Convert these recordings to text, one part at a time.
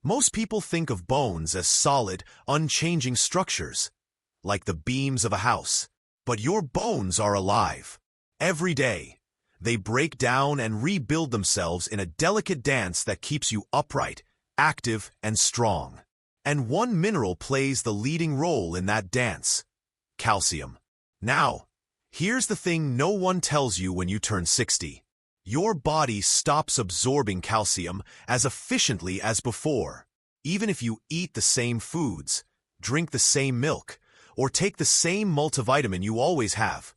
Most people think of bones as solid, unchanging structures, like the beams of a house. But your bones are alive. Every day, they break down and rebuild themselves in a delicate dance that keeps you upright, active, and strong. And one mineral plays the leading role in that dance: calcium. Now, here's the thing no one tells you when you turn 60. Your body stops absorbing calcium as efficiently as before. Even if you eat the same foods, drink the same milk, or take the same multivitamin you always have,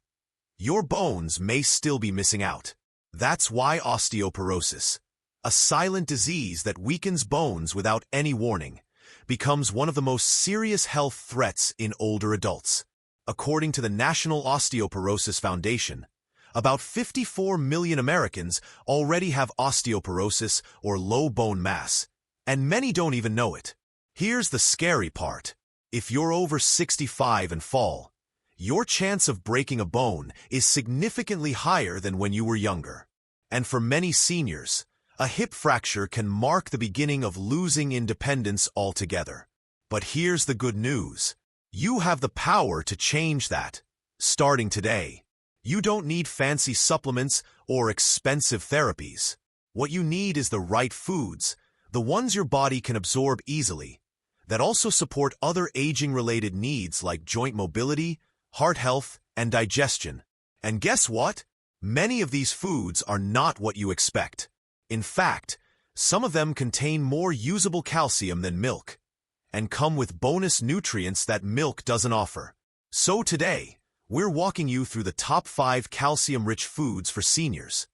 your bones may still be missing out. That's why osteoporosis, a silent disease that weakens bones without any warning, becomes one of the most serious health threats in older adults. According to the National Osteoporosis Foundation, about 54 million Americans already have osteoporosis or low bone mass, and many don't even know it. Here's the scary part. If you're over 65 and fall, your chance of breaking a bone is significantly higher than when you were younger. And for many seniors, a hip fracture can mark the beginning of losing independence altogether. But here's the good news. You have the power to change that, starting today. You don't need fancy supplements or expensive therapies. What you need is the right foods, the ones your body can absorb easily, that also support other aging-related needs like joint mobility, heart health, and digestion. And guess what? Many of these foods are not what you expect. In fact, some of them contain more usable calcium than milk, and come with bonus nutrients that milk doesn't offer. So today, we're walking you through the top 5 calcium-rich foods for seniors.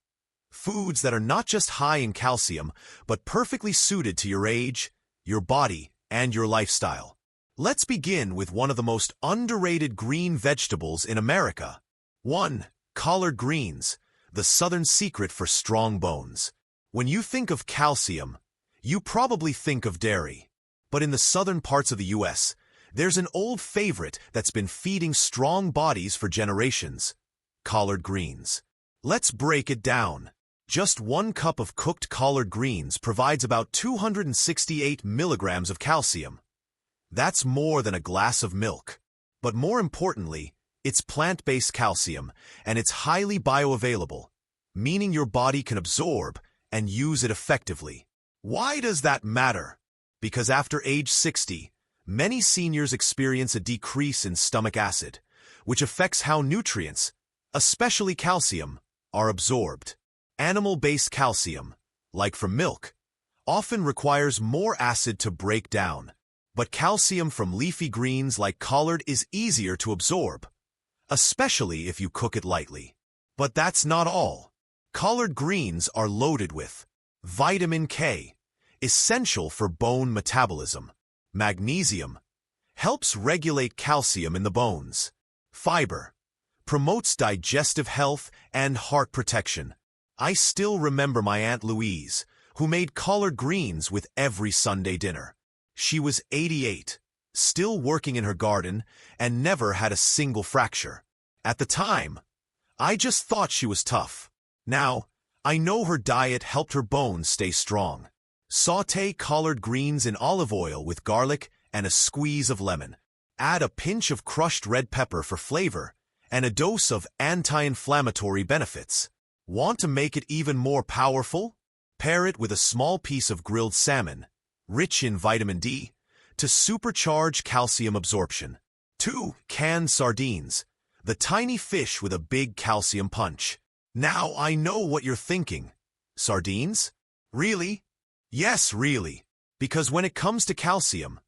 Foods that are not just high in calcium, but perfectly suited to your age, your body, and your lifestyle. Let's begin with one of the most underrated green vegetables in America. 1. Collard greens, the southern secret for strong bones. When you think of calcium, you probably think of dairy. But in the southern parts of the U.S., there's an old favorite that's been feeding strong bodies for generations: collard greens. Let's break it down. Just 1 cup of cooked collard greens provides about 268 milligrams of calcium. That's more than a glass of milk. But more importantly, it's plant-based calcium, and it's highly bioavailable, meaning your body can absorb and use it effectively. Why does that matter? Because after age 60, many seniors experience a decrease in stomach acid, which affects how nutrients, especially calcium, are absorbed. Animal-based calcium, like from milk, often requires more acid to break down, but calcium from leafy greens like collard is easier to absorb, especially if you cook it lightly. But that's not all. Collard greens are loaded with vitamin K, essential for bone metabolism. Magnesium helps regulate calcium in the bones. Fiber promotes digestive health and heart protection. I still remember my Aunt Louise, who made collard greens with every Sunday dinner. She was 88, still working in her garden, and never had a single fracture. At the time, I just thought she was tough. Now, I know her diet helped her bones stay strong. Sauté collard greens in olive oil with garlic and a squeeze of lemon. Add a pinch of crushed red pepper for flavor and a dose of anti-inflammatory benefits. Want to make it even more powerful? Pair it with a small piece of grilled salmon, rich in vitamin D, to supercharge calcium absorption. 2. Canned sardines, the tiny fish with a big calcium punch. Now I know what you're thinking. Sardines? Really? Yes, really. Because when it comes to calcium,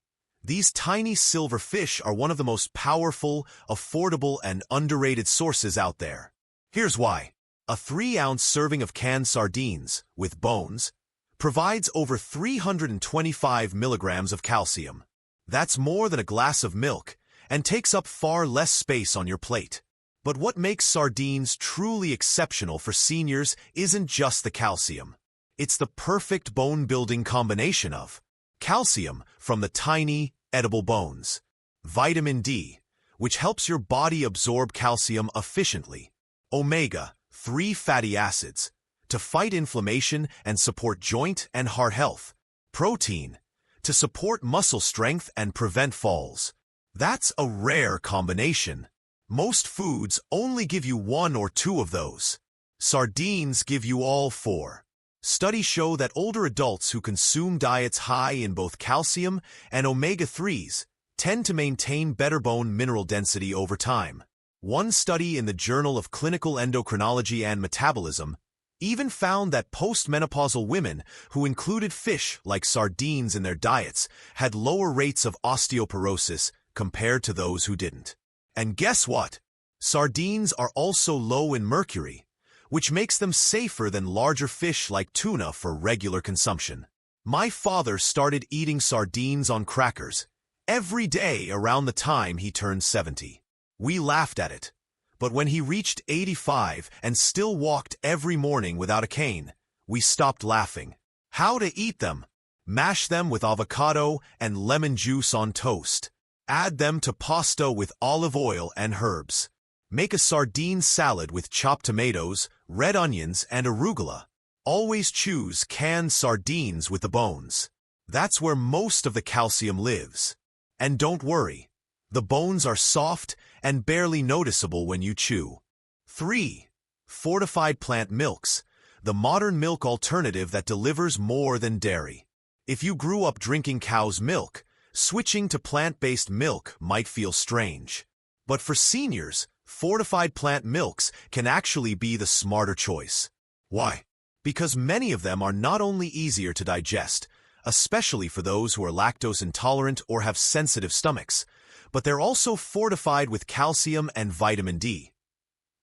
these tiny silver fish are one of the most powerful, affordable, and underrated sources out there. Here's why. A 3-ounce serving of canned sardines, with bones, provides over 325 milligrams of calcium. That's more than a glass of milk, and takes up far less space on your plate. But what makes sardines truly exceptional for seniors isn't just the calcium. It's the perfect bone-building combination of calcium from the tiny, edible bones, vitamin D, which helps your body absorb calcium efficiently, omega-3 fatty acids, to fight inflammation and support joint and heart health, protein, to support muscle strength and prevent falls. That's a rare combination. Most foods only give you one or two of those. Sardines give you all four. Studies show that older adults who consume diets high in both calcium and omega-3s tend to maintain better bone mineral density over time. One study in the Journal of Clinical Endocrinology and Metabolism even found that postmenopausal women who included fish like sardines in their diets had lower rates of osteoporosis compared to those who didn't. And guess what? Sardines are also low in mercury, which makes them safer than larger fish like tuna for regular consumption. My father started eating sardines on crackers every day around the time he turned 70. We laughed at it, but when he reached 85 and still walked every morning without a cane, we stopped laughing. How to eat them? Mash them with avocado and lemon juice on toast. Add them to pasta with olive oil and herbs. Make a sardine salad with chopped tomatoes, red onions, and arugula. Always choose canned sardines with the bones. That's where most of the calcium lives. And don't worry, the bones are soft and barely noticeable when you chew. 3. Fortified plant milks, the modern milk alternative that delivers more than dairy. If you grew up drinking cow's milk, switching to plant-based milk might feel strange. But for seniors, fortified plant milks can actually be the smarter choice. Why? Because many of them are not only easier to digest, especially for those who are lactose intolerant or have sensitive stomachs, but they're also fortified with calcium and vitamin D.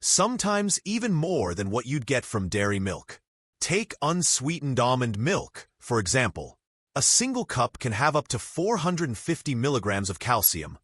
Sometimes even more than what you'd get from dairy milk. Take unsweetened almond milk, for example. A single cup can have up to 450 milligrams of calcium,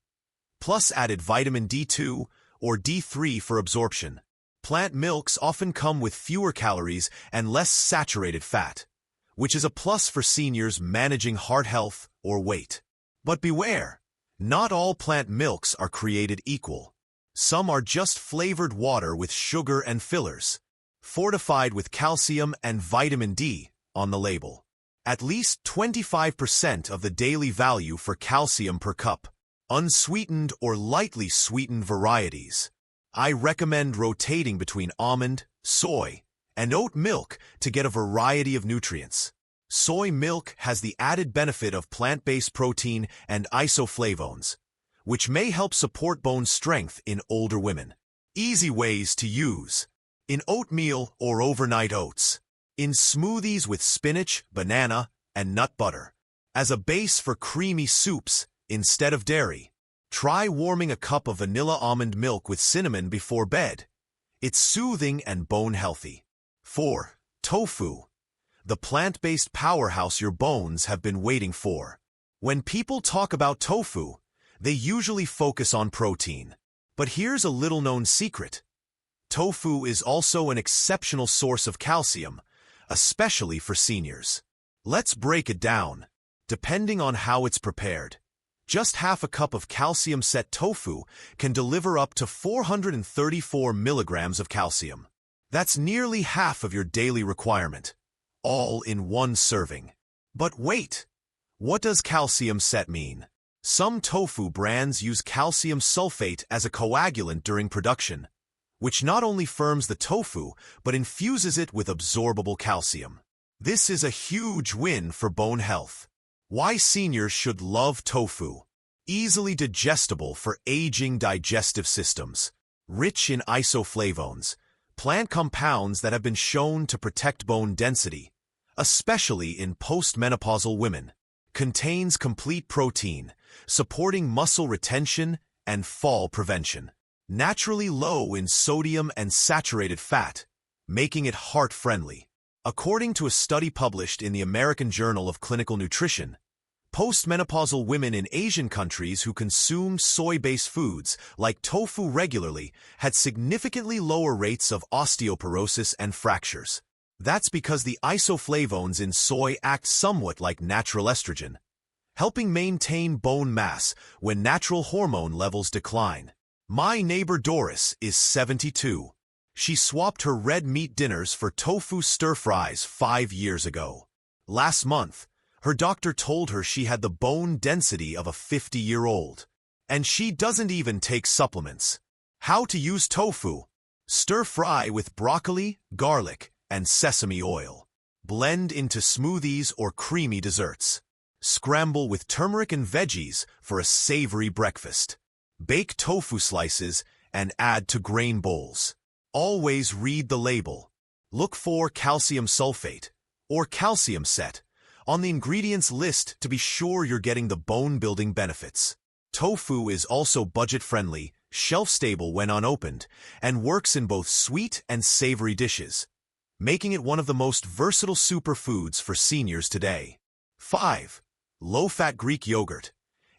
plus added vitamin D2 or D3 for absorption. Plant milks often come with fewer calories and less saturated fat, which is a plus for seniors managing heart health or weight. But beware, not all plant milks are created equal. Some are just flavored water with sugar and fillers, fortified with calcium and vitamin D on the label. At least 25% of the daily value for calcium per cup. Unsweetened or lightly sweetened varieties. I recommend rotating between almond, soy, and oat milk to get a variety of nutrients. Soy milk has the added benefit of plant-based protein and isoflavones, which may help support bone strength in older women. Easy ways to use. In oatmeal or overnight oats. In smoothies with spinach, banana, and nut butter. As a base for creamy soups, instead of dairy. Try warming a cup of vanilla almond milk with cinnamon before bed. It's soothing and bone healthy. 4. Tofu. The plant-based powerhouse your bones have been waiting for. When people talk about tofu, they usually focus on protein. But here's a little-known secret. Tofu is also an exceptional source of calcium, especially for seniors. Let's break it down. Depending on how it's prepared, just half a cup of calcium-set tofu can deliver up to 434 milligrams of calcium. That's nearly half of your daily requirement, all in one serving. But wait, what does calcium-set mean? Some tofu brands use calcium sulfate as a coagulant during production, which not only firms the tofu, but infuses it with absorbable calcium. This is a huge win for bone health. Why seniors should love tofu. Easily digestible for aging digestive systems. Rich in isoflavones, plant compounds that have been shown to protect bone density, especially in postmenopausal women. Contains complete protein, supporting muscle retention and fall prevention. Naturally low in sodium and saturated fat, making it heart-friendly. According to a study published in the American Journal of Clinical Nutrition, postmenopausal women in Asian countries who consumed soy-based foods like tofu regularly had significantly lower rates of osteoporosis and fractures. That's because the isoflavones in soy act somewhat like natural estrogen, helping maintain bone mass when natural hormone levels decline. My neighbor Doris is 72. She swapped her red meat dinners for tofu stir-fries 5 years ago. Last month, Her doctor told her she had the bone density of a 50-year-old. And she doesn't even take supplements. How to use tofu. Stir fry with broccoli, garlic, and sesame oil. Blend into smoothies or creamy desserts. Scramble with turmeric and veggies for a savory breakfast. Bake tofu slices and add to grain bowls. Always read the label. Look for calcium sulfate or calcium set on the ingredients list to be sure you're getting the bone-building benefits. Tofu is also budget-friendly, shelf-stable when unopened, and works in both sweet and savory dishes, making it one of the most versatile superfoods for seniors today. 5. Low-fat Greek yogurt,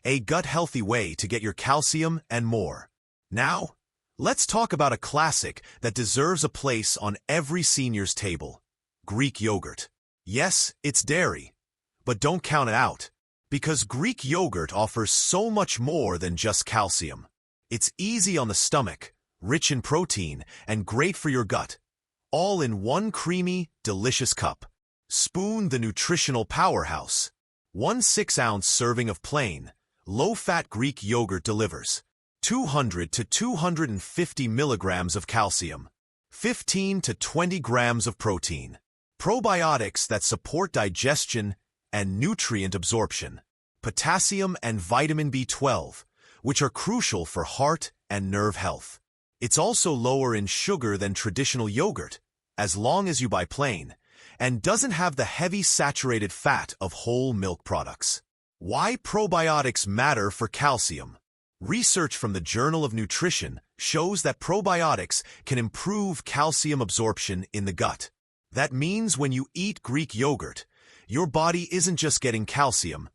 a gut-healthy way to get your calcium and more. Now, let's talk about a classic that deserves a place on every senior's table: Greek yogurt. Yes, it's dairy, but don't count it out, because Greek yogurt offers so much more than just calcium. It's easy on the stomach, rich in protein, and great for your gut, all in one creamy, delicious cup. Spoon the nutritional powerhouse. 1 6-ounce serving of plain, low-fat Greek yogurt delivers 200 to 250 milligrams of calcium, 15 to 20 grams of protein, probiotics that support digestion and nutrient absorption, potassium and vitamin B12, which are crucial for heart and nerve health. It's also lower in sugar than traditional yogurt, as long as you buy plain, and doesn't have the heavy saturated fat of whole milk products. Why probiotics matter for calcium? Research from the Journal of Nutrition shows that probiotics can improve calcium absorption in the gut. That means when you eat Greek yogurt, your body isn't just getting calcium,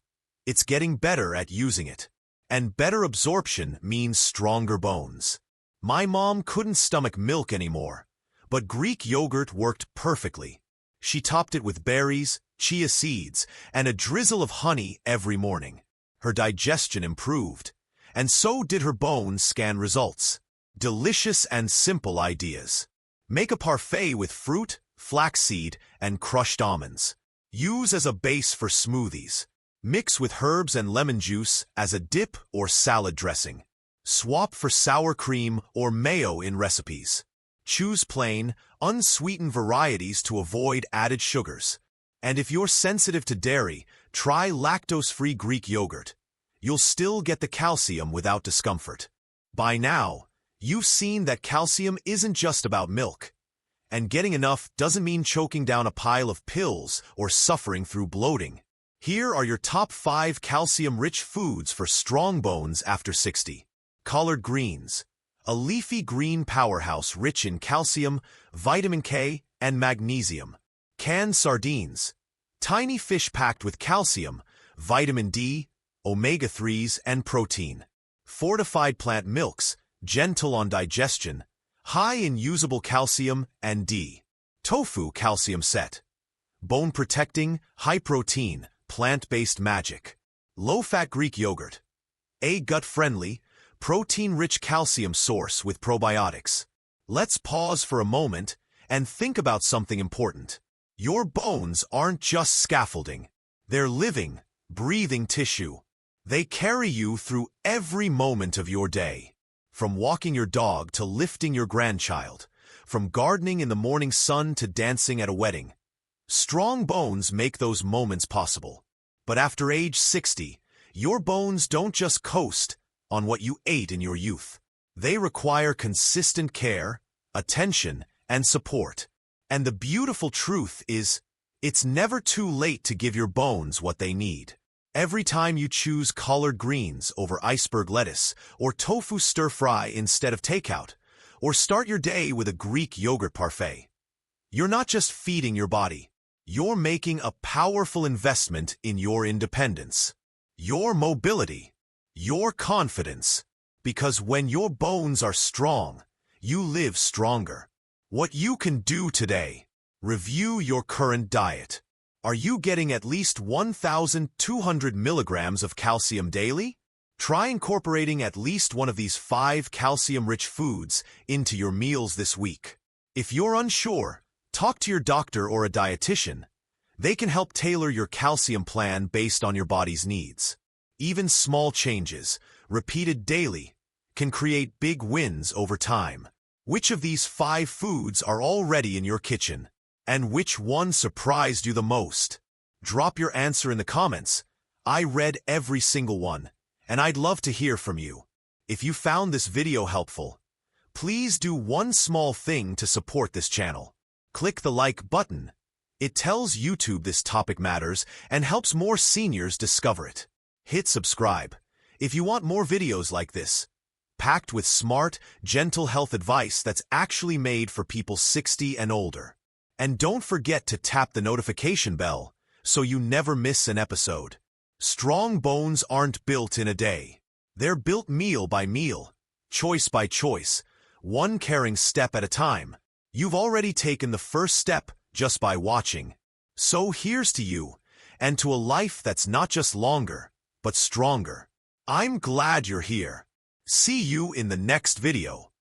it's getting better at using it. And better absorption means stronger bones. My mom couldn't stomach milk anymore, but Greek yogurt worked perfectly. She topped it with berries, chia seeds, and a drizzle of honey every morning. Her digestion improved, and so did her bone scan results. Delicious and simple ideas. Make a parfait with fruit, flaxseed, and crushed almonds. Use as a base for smoothies. Mix with herbs and lemon juice as a dip or salad dressing. Swap for sour cream or mayo in recipes. Choose plain, unsweetened varieties to avoid added sugars. And if you're sensitive to dairy, try lactose-free Greek yogurt. You'll still get the calcium without discomfort. By now, you've seen that calcium isn't just about milk. And getting enough doesn't mean choking down a pile of pills or suffering through bloating. Here are your top 5 calcium-rich foods for strong bones after 60. Collard greens. A leafy green powerhouse rich in calcium, vitamin K, and magnesium. Canned sardines. Tiny fish packed with calcium, vitamin D, omega-3s, and protein. Fortified plant milks, gentle on digestion, high in usable calcium and D. Tofu calcium set. Bone protecting, high protein, plant-based magic. Low-fat Greek yogurt. A gut-friendly, protein-rich calcium source with probiotics. Let's pause for a moment and think about something important. Your bones aren't just scaffolding. They're living, breathing tissue. They carry you through every moment of your day. From walking your dog to lifting your grandchild, from gardening in the morning sun to dancing at a wedding. Strong bones make those moments possible. But after age 60, your bones don't just coast on what you ate in your youth. They require consistent care, attention, and support. And the beautiful truth is, it's never too late to give your bones what they need. Every time you choose collard greens over iceberg lettuce, or tofu stir-fry instead of takeout, or start your day with a Greek yogurt parfait, you're not just feeding your body. You're making a powerful investment in your independence, your mobility, your confidence. Because when your bones are strong, you live stronger. What you can do today: review your current diet. Are you getting at least 1,200 milligrams of calcium daily? Try incorporating at least one of these 5 calcium-rich foods into your meals this week. If you're unsure, talk to your doctor or a dietitian. They can help tailor your calcium plan based on your body's needs. Even small changes, repeated daily, can create big wins over time. Which of these 5 foods are already in your kitchen? And which one surprised you the most? Drop your answer in the comments. I read every single one, and I'd love to hear from you. If you found this video helpful, please do one small thing to support this channel. Click the like button. It tells YouTube this topic matters and helps more seniors discover it. Hit subscribe if you want more videos like this, packed with smart, gentle health advice that's actually made for people 60 and older. And don't forget to tap the notification bell so you never miss an episode. Strong bones aren't built in a day. They're built meal by meal, choice by choice, one caring step at a time. You've already taken the first step just by watching. So here's to you, and to a life that's not just longer, but stronger. I'm glad you're here. See you in the next video.